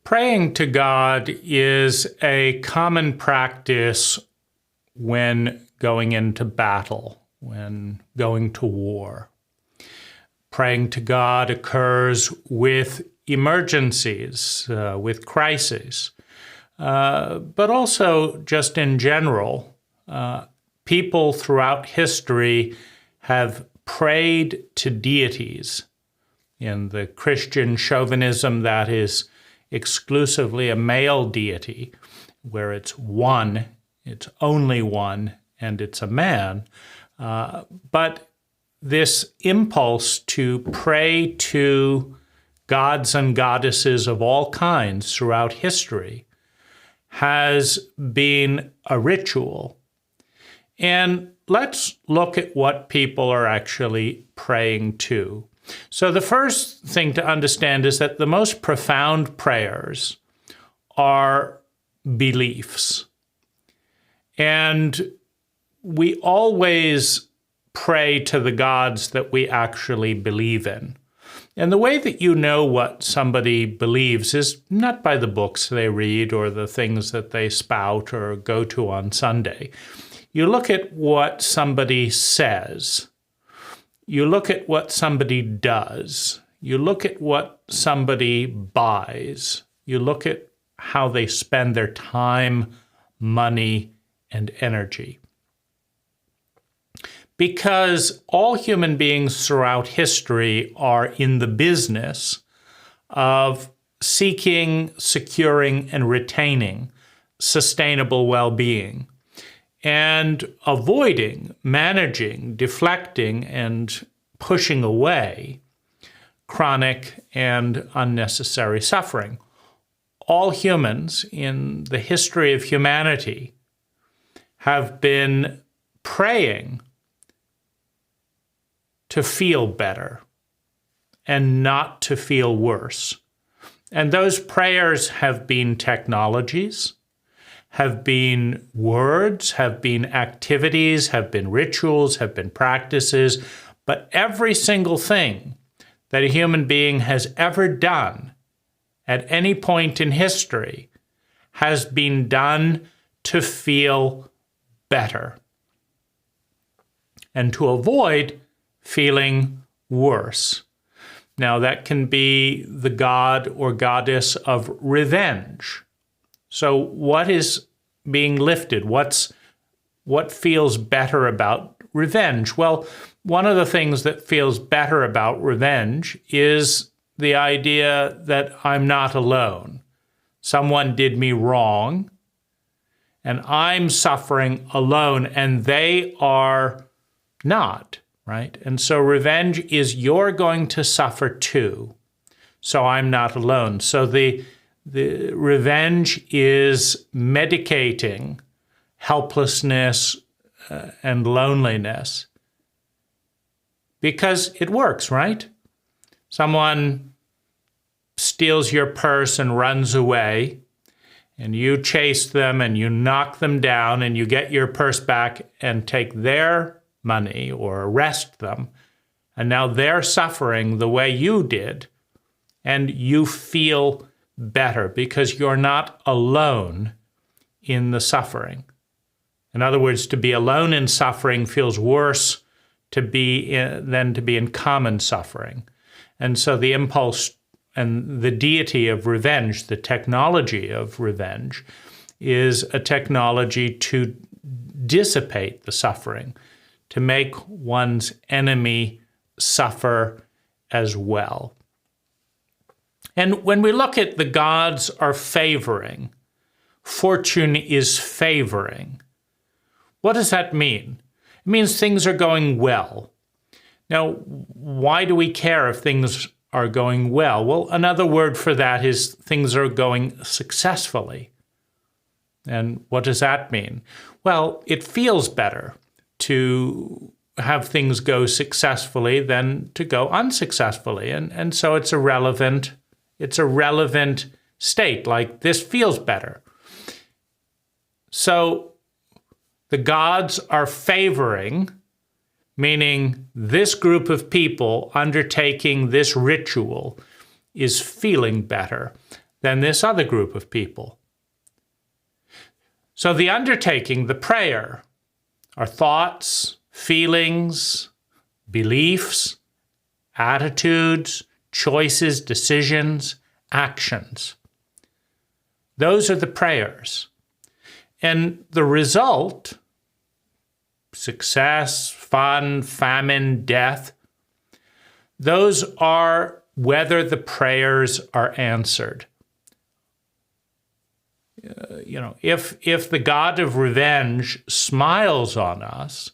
Praying to God is a common practice when going into battle, when going to war. Praying to God occurs with emergencies, with crises, but also just in general. People throughout history have prayed to deities. In the Christian chauvinism, that is exclusively a male deity, where it's one, it's only one, and it's a man. But this impulse to pray to gods and goddesses of all kinds throughout history has been a ritual. And let's look at what people are actually praying to. So the first thing to understand is that the most profound prayers are beliefs. And we always pray to the gods that we actually believe in. And the way that you know what somebody believes is not by the books they read or the things that they spout or go to on Sunday. You look at what somebody says. You look at what somebody does. You look at what somebody buys. You look at how they spend their time, money, and energy. Because all human beings throughout history are in the business of seeking, securing, and retaining sustainable well-being, and avoiding, managing, deflecting, and pushing away chronic and unnecessary suffering. All humans in the history of humanity have been praying to feel better and not to feel worse. And those prayers have been technologies, have been words, have been activities, have been rituals, have been practices, but every single thing that a human being has ever done at any point in history has been done to feel better and to avoid feeling worse. Now, that can be the god or goddess of revenge. So what is being lifted? What feels better about revenge? Well, one of the things that feels better about revenge is the idea that I'm not alone. Someone did me wrong, and I'm suffering alone, and they are not, right? And so revenge is you're going to suffer too, so I'm not alone. So the revenge is medicating helplessness and loneliness because it works, right? Someone steals your purse and runs away, and you chase them and you knock them down and you get your purse back and take their money or arrest them. And now they're suffering the way you did, and you feel better because you're not alone in the suffering. In other words, to be alone in suffering feels worse than to be in common suffering. And so the impulse and the deity of revenge, the technology of revenge, is a technology to dissipate the suffering, to make one's enemy suffer as well. And when we look at the gods are favoring, fortune is favoring, what does that mean? It means things are going well. Now, why do we care if things are going well? Well, another word for that is things are going successfully. And what does that mean? Well, it feels better to have things go successfully than to go unsuccessfully. And so it's a relevant state, like this feels better. So the gods are favoring, meaning this group of people undertaking this ritual is feeling better. than this other group of people. So the undertaking, the prayer, are thoughts, feelings, beliefs, attitudes, choices, decisions, actions. Those are the prayers. And the result, success, fun, famine, death, those are whether the prayers are answered. If the God of revenge smiles on us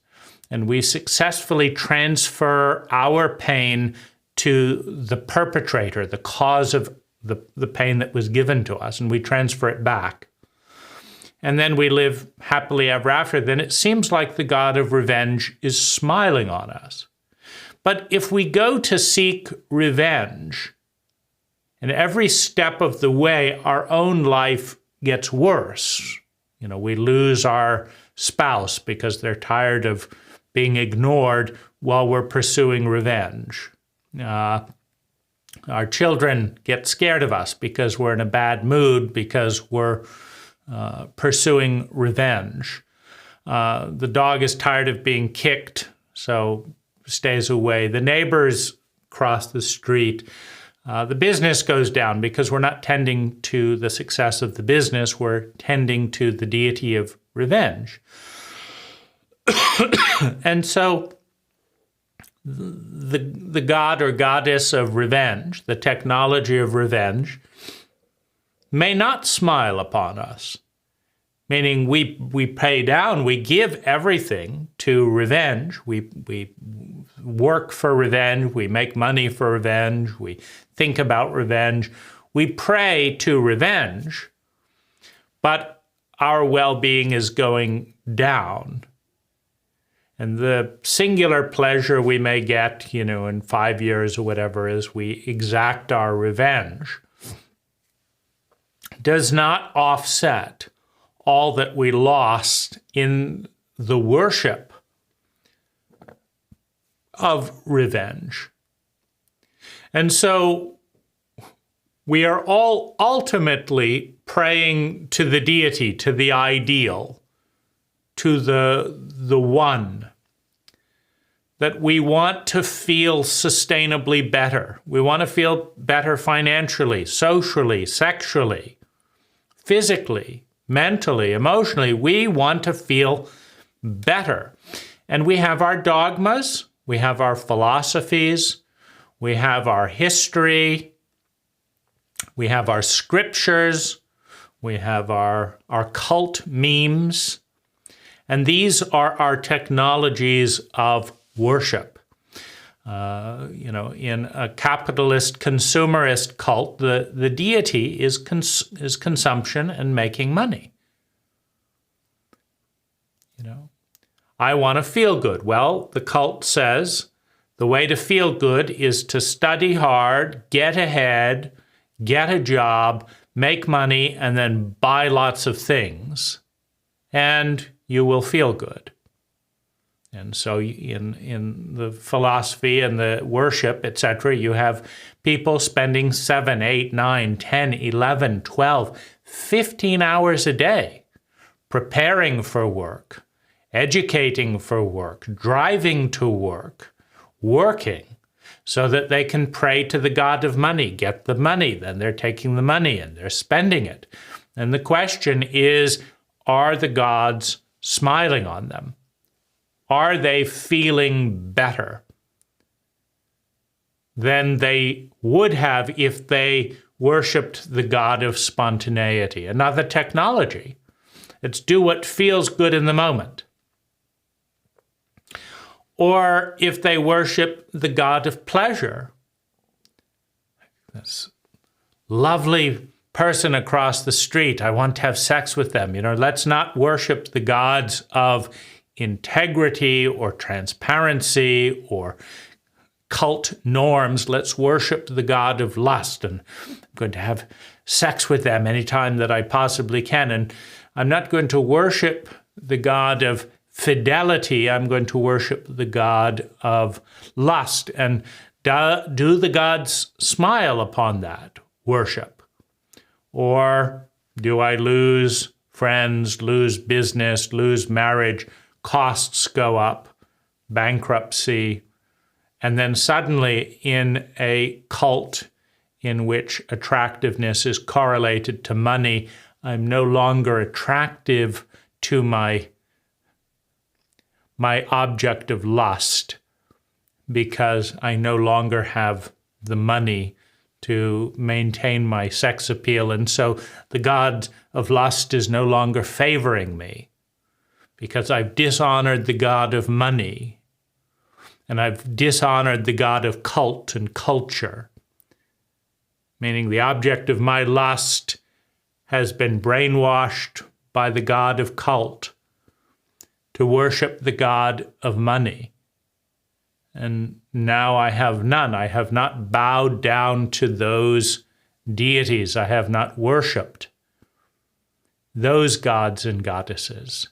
and we successfully transfer our pain to the perpetrator, the cause of the pain that was given to us, and we transfer it back, and then we live happily ever after, then it seems like the God of revenge is smiling on us. But if we go to seek revenge, and every step of the way our own life gets worse, we lose our spouse because they're tired of being ignored while we're pursuing revenge. Our children get scared of us because we're in a bad mood because we're pursuing revenge. The dog is tired of being kicked, so stays away. The neighbors cross the street. The business goes down because we're not tending to the success of the business, we're tending to the deity of revenge. And so the god or goddess of revenge, the technology of revenge, may not smile upon us, meaning we pay down, we give everything to revenge, we work for revenge, we make money for revenge, we think about revenge, we pray to revenge, but our well-being is going down. And the singular pleasure we may get, in 5 years or whatever, as we exact our revenge, does not offset all that we lost in the worship of revenge. And so we are all ultimately praying to the deity, to the ideal, to the one, that we want to feel sustainably better. We want to feel better financially, socially, sexually, physically, mentally, emotionally. We want to feel better. And we have our dogmas, we have our philosophies, we have our history, we have our scriptures, we have our cult memes, and these are our technologies of worship. In a capitalist consumerist cult, the deity is consumption and making money. I want to feel good. Well, the cult says the way to feel good is to study hard, get ahead, get a job, make money, and then buy lots of things, and you will feel good. And so in the philosophy and the worship, etc., you have people spending 7, 8, 9, 10, 11, 12, 15 hours a day preparing for work, educating for work, driving to work, working, so that they can pray to the god of money, get the money, then they're taking the money and they're spending it. And the question is, are the gods smiling on them? Are they feeling better than they would have if they worshipped the god of spontaneity? Another technology. It's do what feels good in the moment. Or if they worship the god of pleasure, this lovely person across the street, I want to have sex with them. Let's not worship the gods of integrity or transparency or cult norms. Let's worship the god of lust, and I'm going to have sex with them anytime that I possibly can. And I'm not going to worship the god of fidelity. I'm going to worship the god of lust. And do the gods smile upon that worship? Or do I lose friends, lose business, lose marriage, costs go up, bankruptcy, and then suddenly in a cult in which attractiveness is correlated to money, I'm no longer attractive to my object of lust because I no longer have the money to maintain my sex appeal. And so the god of lust is no longer favoring me because I've dishonored the god of money and I've dishonored the god of cult and culture, meaning the object of my lust has been brainwashed by the god of cult to worship the god of money. And now I have none. I have not bowed down to those deities. I have not worshipped those gods and goddesses.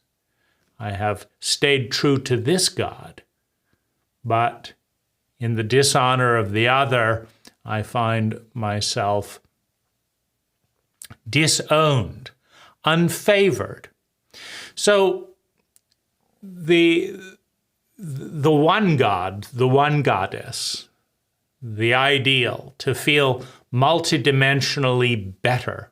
I have stayed true to this God. But in the dishonor of the other, I find myself disowned, unfavored. So the one God, the one goddess, the ideal, to feel multidimensionally better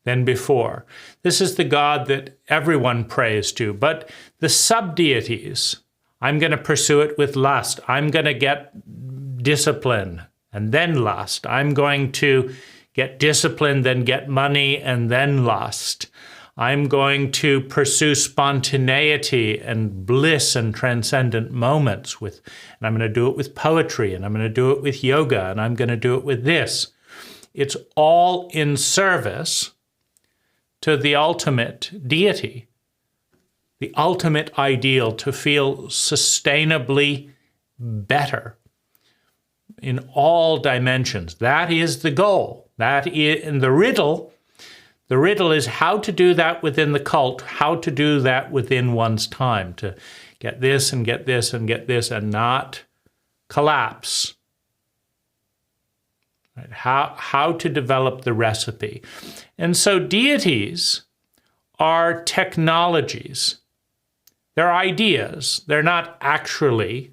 than before. This is the God that everyone prays to, but the sub-deities, I'm going to pursue it with lust. I'm going to get discipline and then lust. I'm going to get discipline, then get money, and then lust. I'm going to pursue spontaneity and bliss and transcendent moments and I'm going to do it with poetry, and I'm going to do it with yoga, and I'm going to do it with this. It's all in service to the ultimate deity, the ultimate ideal, to feel sustainably better in all dimensions. That is the goal. That is, and the riddle is how to do that within the cult, how to do that within one's time, to get this and get this and get this and not collapse. Right? How to develop the recipe. And so deities are technologies. They're ideas. They're not actually,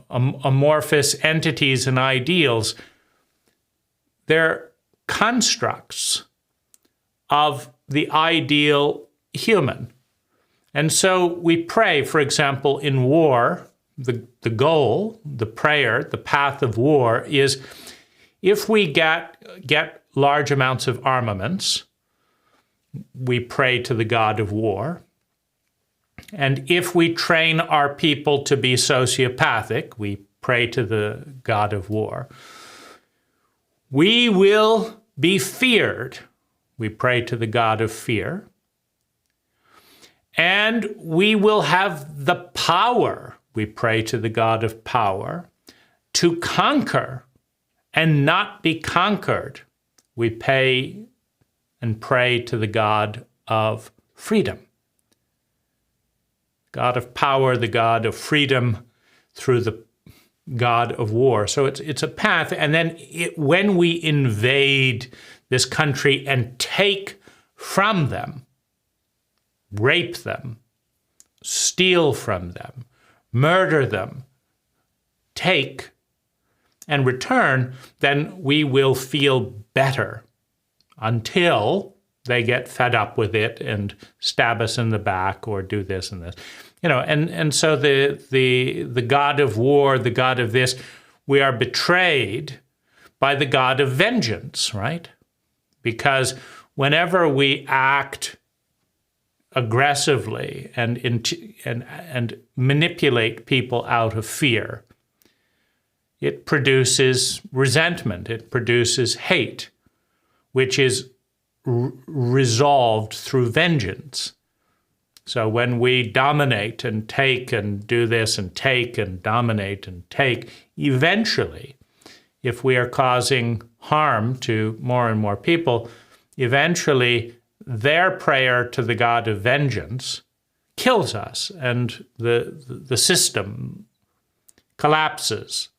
amorphous entities and ideals. They're constructs of the ideal human. And so we pray, for example, in war, the goal, the prayer, the path of war is if we get large amounts of armaments, we pray to the god of war. And if we train our people to be sociopathic, we pray to the god of war. We will be feared. We pray to the god of fear. And we will have the power. We pray to the god of power to conquer and not be conquered. We pay and pray to the god of freedom. God of power, the god of freedom through the god of war. So it's a path. And then when we invade this country and take from them, rape them, steal from them, murder them, take and return, then we will feel better until they get fed up with it and stab us in the back or do this and this. And so the god of war, the god of this, we are betrayed by the god of vengeance, right? Because whenever we act aggressively and manipulate people out of fear, it produces resentment, it produces hate, which is resolved through vengeance. So when we dominate and take and do this and take and dominate and take, eventually, if we are causing harm to more and more people, eventually their prayer to the god of vengeance kills us and the system collapses.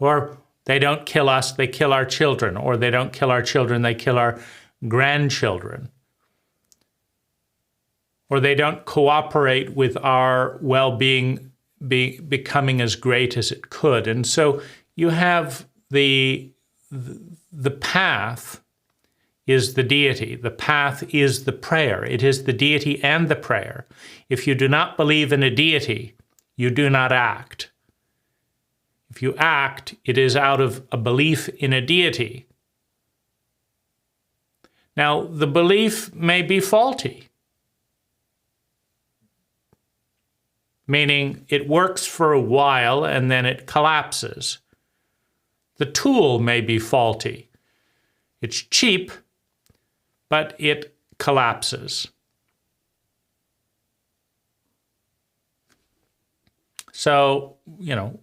Or They don't kill us, they kill our children. Or they don't kill our children, they kill our grandchildren. Or they don't cooperate with our well-being becoming as great as it could. And so you have the path is the deity. The path is the prayer. It is the deity and the prayer. If you do not believe in a deity, you do not act. If you act, it is out of a belief in a deity. Now, the belief may be faulty, meaning it works for a while and then it collapses. The tool may be faulty. It's cheap, but it collapses. So,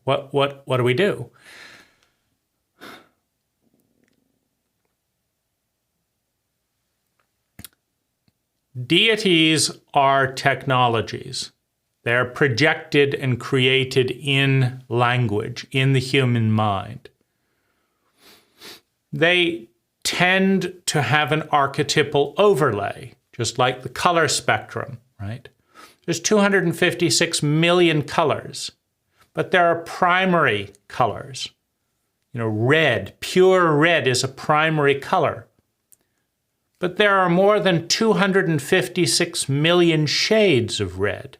what do we do? Deities are technologies. They're projected and created in language, in the human mind. They tend to have an archetypal overlay, just like the color spectrum, right? There's 256 million colors, but there are primary colors. Red, pure red is a primary color. But there are more than 256 million shades of red.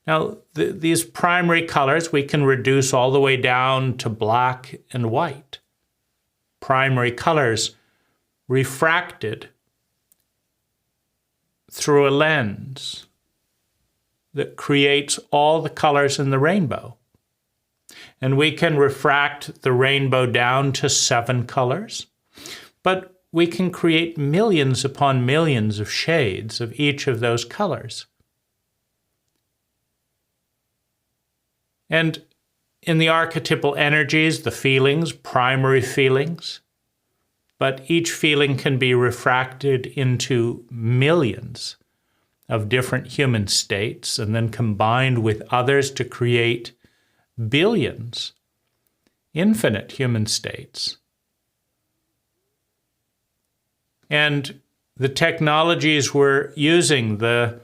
Now, these primary colors we can reduce all the way down to black and white. Primary colors refracted through a lens that creates all the colors in the rainbow. And we can refract the rainbow down to 7 colors, but we can create millions upon millions of shades of each of those colors. And in the archetypal energies, the feelings, primary feelings, but each feeling can be refracted into millions of different human states and then combined with others to create billions, infinite human states. And the technologies we're using, the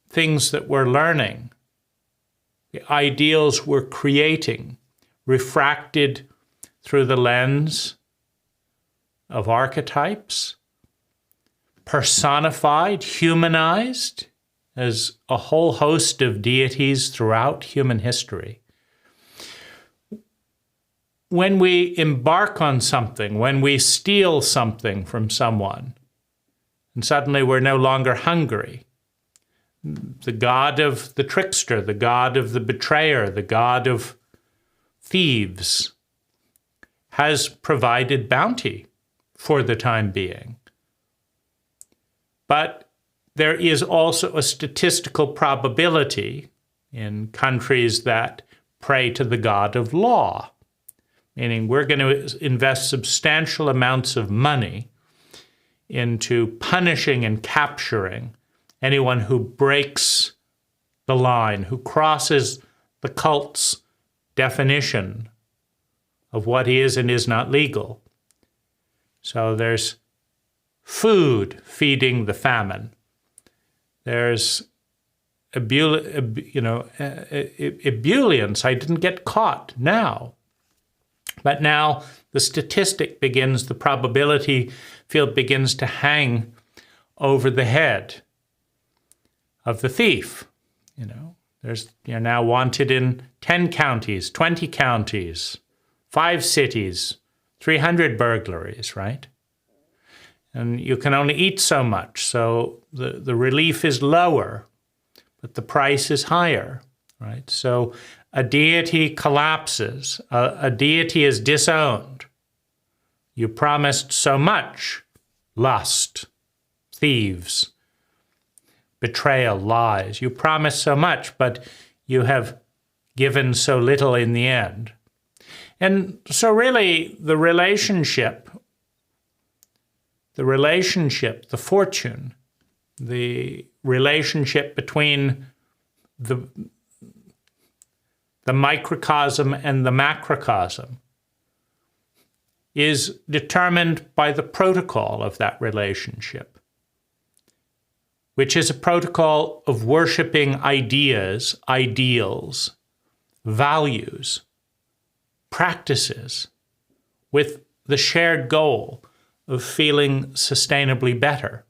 things that we're learning, the ideals we're creating, refracted through the lens of archetypes, personified, humanized as a whole host of deities throughout human history. When we embark on something, when we steal something from someone, and suddenly we're no longer hungry, the god of the trickster, the god of the betrayer, the god of thieves has provided bounty for the time being. But there is also a statistical probability in countries that pray to the god of law, meaning we're going to invest substantial amounts of money into punishing and capturing anyone who breaks the line, who crosses the cult's definition of what is and is not legal. So there's food feeding the famine. There's ebullience. I didn't get caught now. But now the statistic begins, the probability field begins to hang over the head of the thief. You're now wanted in 10 counties, 20 counties, 5 cities, 300 burglaries, right? And you can only eat so much, so the relief is lower, but the price is higher, right? So a deity collapses, a deity is disowned. You promised so much, lust, thieves, betrayal, lies. You promised so much, but you have given so little in the end. And so really the relationship, the fortune, the relationship between the the microcosm and the macrocosm, is determined by the protocol of that relationship, which is a protocol of worshiping ideas, ideals, values, practices, with the shared goal of feeling sustainably better.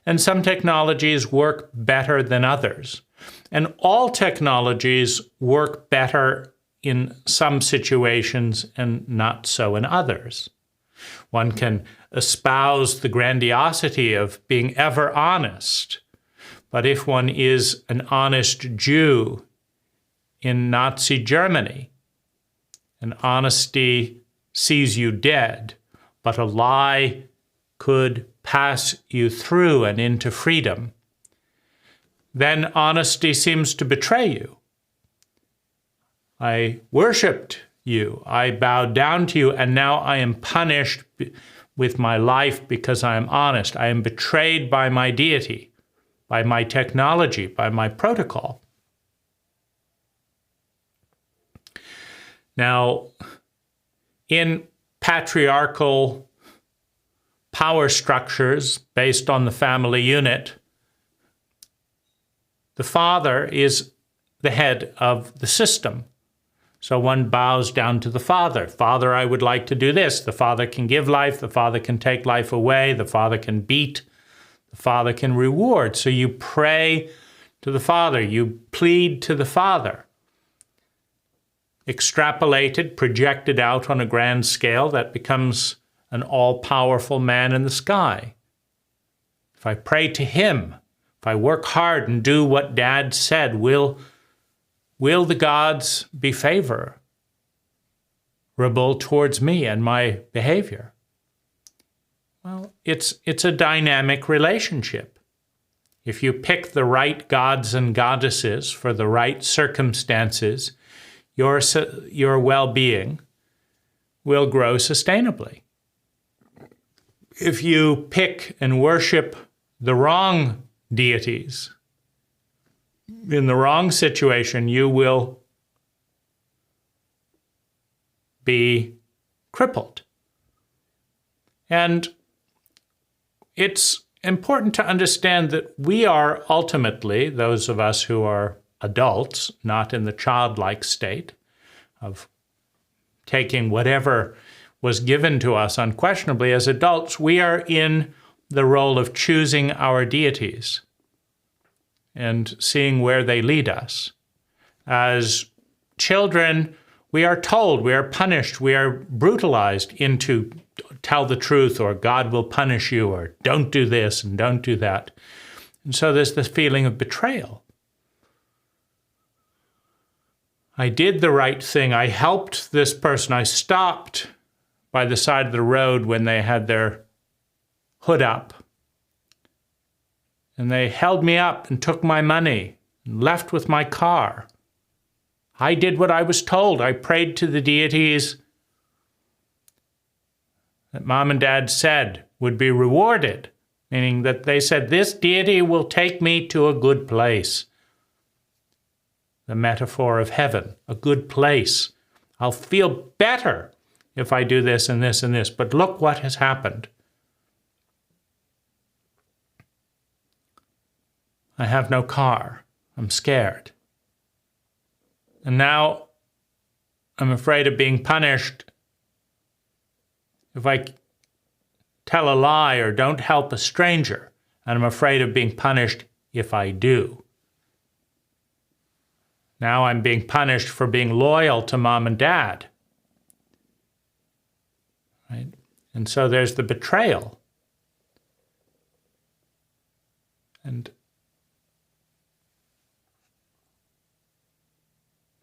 And some technologies work better than others. And all technologies work better in some situations and not so in others. One can espouse the grandiosity of being ever honest, but if one is an honest Jew in Nazi Germany, and honesty sees you dead, but a lie could pass you through and into freedom, then honesty seems to betray you. I worshipped you, I bowed down to you, and now I am punished with my life because I am honest. I am betrayed by my deity, by my technology, by my protocol. Now, in patriarchal power structures based on the family unit, the father is the head of the system. So one bows down to the father. Father, I would like to do this. The father can give life. The father can take life away. The father can beat. The father can reward. So you pray to the father. You plead to the father. Extrapolated, projected out on a grand scale, that becomes an all-powerful man in the sky. If I pray to him, if I work hard and do what Dad said, will the gods be favorable towards me and my behavior? Well, it's a dynamic relationship. If you pick the right gods and goddesses for the right circumstances, your well-being will grow sustainably. If you pick and worship the wrong deities, in the wrong situation, you will be crippled. And it's important to understand that we are ultimately, those of us who are adults, not in the childlike state of taking whatever was given to us unquestionably. As adults, we are in the role of choosing our deities and seeing where they lead us. As children, we are told, we are punished, we are brutalized into tell the truth, or God will punish you, or don't do this and don't do that. And so there's this feeling of betrayal. I did the right thing. I helped this person. I stopped by the side of the road when they had their hood up. And they held me up and took my money and left with my car. I did what I was told. I prayed to the deities that Mom and Dad said would be rewarded, meaning that they said, this deity will take me to a good place. The metaphor of heaven, a good place. I'll feel better if I do this and this and this. But look what has happened. I have no car. I'm scared. And now I'm afraid of being punished if I tell a lie or don't help a stranger. And I'm afraid of being punished if I do. Now I'm being punished for being loyal to Mom and Dad. Right? And so there's the betrayal. And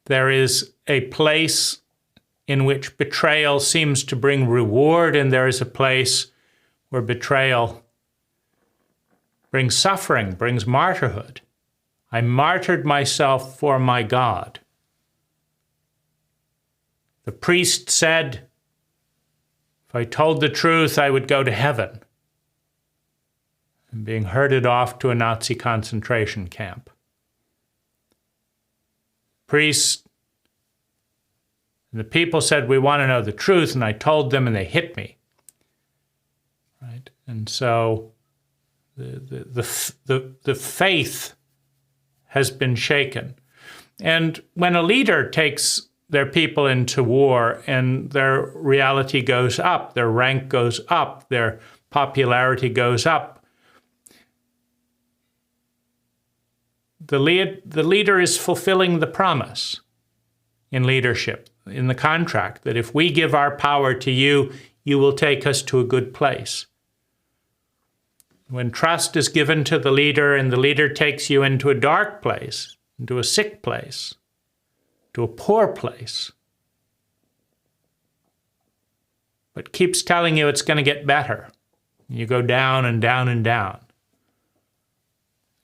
there is a place in which betrayal seems to bring reward, and there is a place where betrayal brings suffering, brings martyrhood. I martyred myself for my God. The priest said, if I told the truth, I would go to heaven. I'm being herded off to a Nazi concentration camp. Priest And the people said, we want to know the truth, and I told them, and they hit me. Right? And so the faith has been shaken. And when a leader takes their people into war and their reality goes up, their rank goes up, their popularity goes up, the leader is fulfilling the promise in leadership, in the contract, that if we give our power to you, you will take us to a good place. When trust is given to the leader and the leader takes you into a dark place, into a sick place, to a poor place, but keeps telling you it's going to get better, you go down and down and down.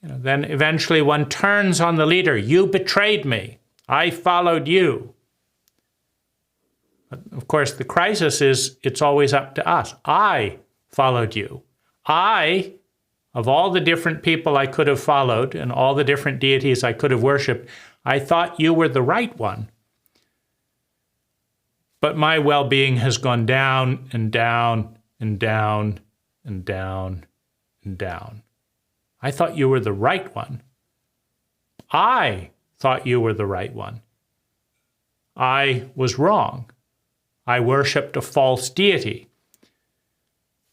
Then eventually one turns on the leader. You betrayed me. I followed you. But of course, the crisis is it's always up to us. I followed you. I, of all the different people I could have followed and all the different deities I could have worshipped, I thought you were the right one. But my well-being has gone down and down and down and down and down. I thought you were the right one. I thought you were the right one. I was wrong. I worshipped a false deity.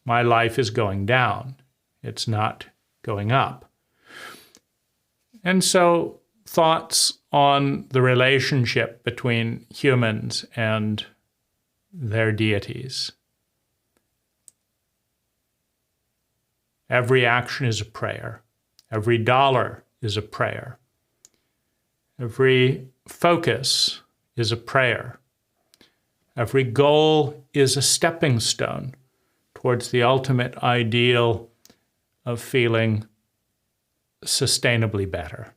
My life is going down. It's not going up. And so thoughts on the relationship between humans and their deities. Every action is a prayer. Every dollar is a prayer. Every focus is a prayer. Every goal is a stepping stone towards the ultimate ideal of feeling sustainably better.